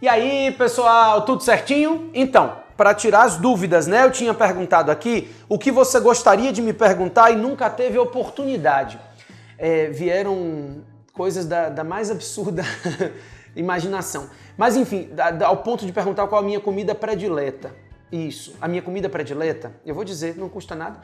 E aí, pessoal, tudo certinho? Então, para tirar as dúvidas, né? Eu tinha perguntado aqui o que você gostaria de me perguntar e nunca teve oportunidade. Vieram coisas da mais absurda imaginação. Mas enfim, ao ponto de perguntar qual a minha comida predileta. Isso, a minha comida predileta, eu vou dizer, não custa nada.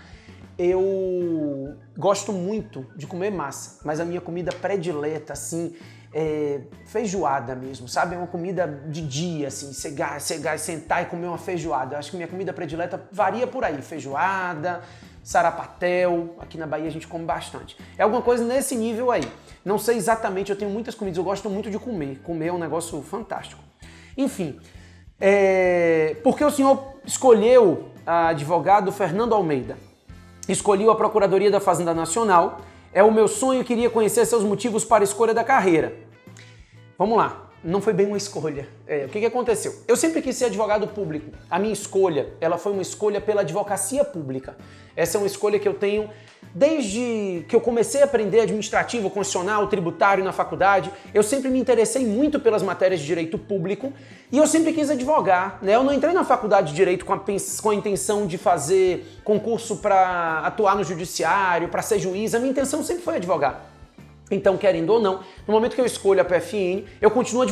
Eu gosto muito de comer massa, mas a minha comida predileta, assim, é feijoada mesmo, sabe? É uma comida de dia, assim, sentar e comer uma feijoada. Eu acho que minha comida predileta varia por aí, feijoada, sarapatel, aqui na Bahia a gente come bastante. É alguma coisa nesse nível aí. Não sei exatamente, eu tenho muitas comidas, eu gosto muito de comer. Comer é um negócio fantástico. Enfim, por que o senhor escolheu a advogado Fernando Almeida? Escolhi a Procuradoria da Fazenda Nacional. É o meu sonho, queria conhecer seus motivos para a escolha da carreira. Vamos lá, não foi bem uma escolha. O que aconteceu? Eu sempre quis ser advogado público. A minha escolha, ela foi uma escolha pela advocacia pública. Essa é uma escolha que eu tenho desde que eu comecei a aprender administrativo, constitucional, tributário na faculdade. Eu sempre me interessei muito pelas matérias de direito público e eu sempre quis advogar, né? Eu não entrei na faculdade de direito com a intenção de fazer concurso para atuar no judiciário, para ser juiz. A minha intenção sempre foi advogar. Então, querendo ou não, no momento que eu escolho a PFN, eu continuo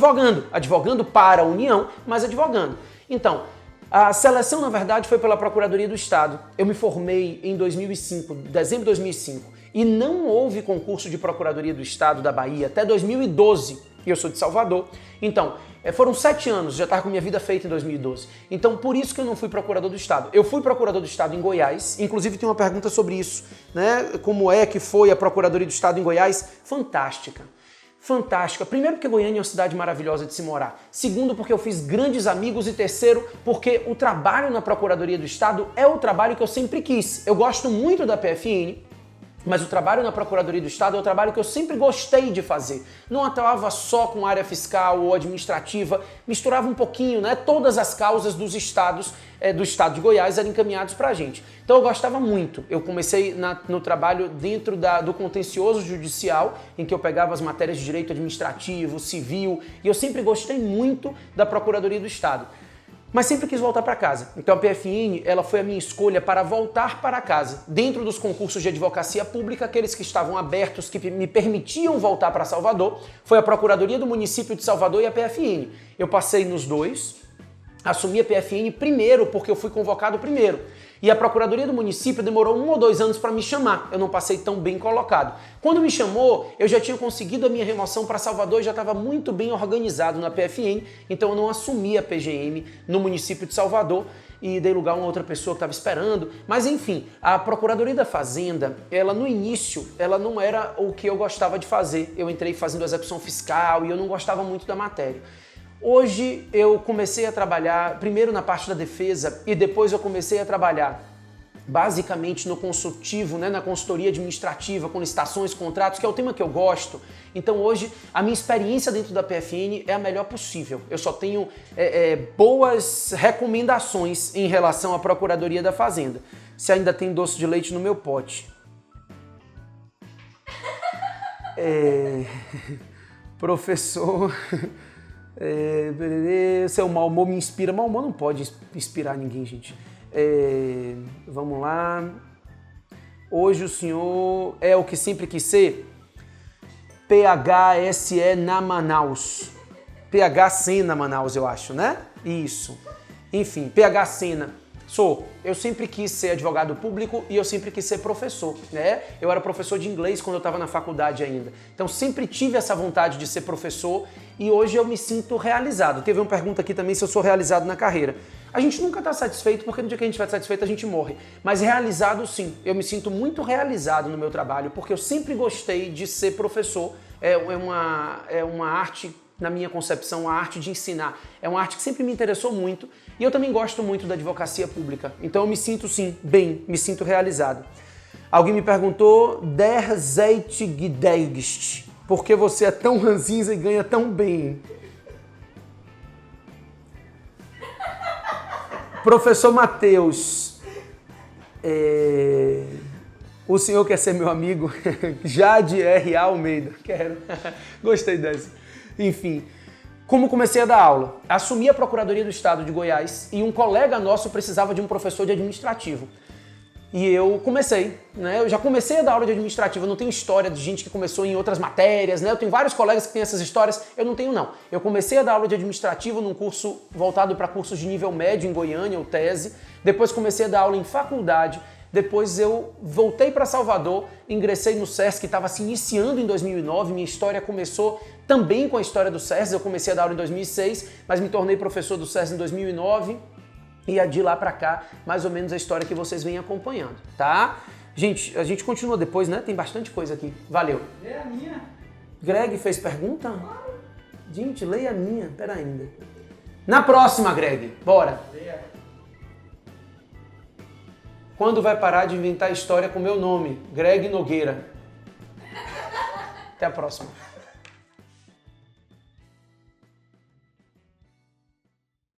advogando para a União, mas advogando. Então, a seleção, na verdade, foi pela Procuradoria do Estado. Eu me formei em 2005, dezembro de 2005, e não houve concurso de Procuradoria do Estado da Bahia até 2012, e eu sou de Salvador. Então, foram 7 anos, já estava com minha vida feita em 2012. Então, por isso que eu não fui procurador do Estado. Eu fui procurador do Estado em Goiás, inclusive tem uma pergunta sobre isso, né? Como é que foi a Procuradoria do Estado em Goiás? Fantástica. Fantástica. Primeiro porque Goiânia é uma cidade maravilhosa de se morar. Segundo porque eu fiz grandes amigos. E terceiro porque o trabalho na Procuradoria do Estado é o trabalho que eu sempre quis. Eu gosto muito da PFN, mas o trabalho na Procuradoria do Estado é o trabalho que eu sempre gostei de fazer. Não atuava só com área fiscal ou administrativa, misturava um pouquinho, né? Todas as causas dos estados, do estado de Goiás eram encaminhados pra gente. Então eu gostava muito. Eu comecei no trabalho dentro do contencioso judicial, em que eu pegava as matérias de direito administrativo, civil, e eu sempre gostei muito da Procuradoria do Estado. Mas sempre quis voltar para casa. Então a PFN, ela foi a minha escolha para voltar para casa. Dentro dos concursos de advocacia pública, aqueles que estavam abertos, que me permitiam voltar para Salvador, foi a Procuradoria do Município de Salvador e a PFN. Eu passei nos dois, assumi a PFN primeiro porque eu fui convocado primeiro. E a Procuradoria do Município demorou 1 ou 2 anos para me chamar. Eu não passei tão bem colocado. Quando me chamou, eu já tinha conseguido a minha remoção para Salvador e já estava muito bem organizado na PFN, então eu não assumi a PGM no município de Salvador e dei lugar a uma outra pessoa que estava esperando. Mas enfim, a Procuradoria da Fazenda, ela no início, ela não era o que eu gostava de fazer. Eu entrei fazendo execução fiscal e eu não gostava muito da matéria. Hoje eu comecei a trabalhar primeiro na parte da defesa e depois eu comecei a trabalhar basicamente no consultivo, né, na consultoria administrativa, com licitações, contratos, que é o tema que eu gosto. Então hoje a minha experiência dentro da PFN é a melhor possível. Eu só tenho boas recomendações em relação à Procuradoria da Fazenda. Se ainda tem doce de leite no meu pote. Professor... seu mau humor me inspira. Mau humor não pode inspirar ninguém, gente. Vamos lá. Hoje o senhor é o que sempre quis ser? PHSE na Manaus. PH Sena Manaus, eu acho, né? Isso. Enfim, PH Sena. Eu sempre quis ser advogado público e eu sempre quis ser professor, né? Eu era professor de inglês quando eu estava na faculdade ainda. Então sempre tive essa vontade de ser professor e hoje eu me sinto realizado. Teve uma pergunta aqui também se eu sou realizado na carreira. A gente nunca está satisfeito porque no dia que a gente estiver satisfeito a gente morre. Mas realizado sim, eu me sinto muito realizado no meu trabalho porque eu sempre gostei de ser professor. É uma arte... Na minha concepção, a arte de ensinar é uma arte que sempre me interessou muito e eu também gosto muito da advocacia pública. Então eu me sinto, sim, bem, me sinto realizado. Alguém me perguntou, Der Zeit gedeigst, por que você é tão ranzinza e ganha tão bem? Professor Matheus, o senhor quer ser meu amigo? Jade R. Almeida, quero. Gostei dessa. Enfim, Como comecei a dar aula? Assumi a Procuradoria do Estado de Goiás e um colega nosso precisava de um professor de administrativo. E eu comecei, né? Eu já comecei a dar aula de administrativo, eu não tenho história de gente que começou em outras matérias, né? Eu tenho vários colegas que têm essas histórias, eu não tenho não. Eu comecei a dar aula de administrativo num curso voltado para cursos de nível médio em Goiânia, ou tese. Depois comecei a dar aula em faculdade. Depois eu voltei para Salvador, ingressei no SESC, que estava se iniciando em 2009. Minha história começou também com a história do SESC. Eu comecei a dar aula em 2006, mas me tornei professor do SESC em 2009. E de lá para cá, mais ou menos a história que vocês vêm acompanhando, tá? Gente, a gente continua depois, né? Tem bastante coisa aqui. Valeu. Leia a minha. Greg fez pergunta? Gente, leia a minha. Pera ainda. Na próxima, Greg. Bora. Leia. Quando vai parar de inventar história com meu nome? Greg Nogueira. Até a próxima.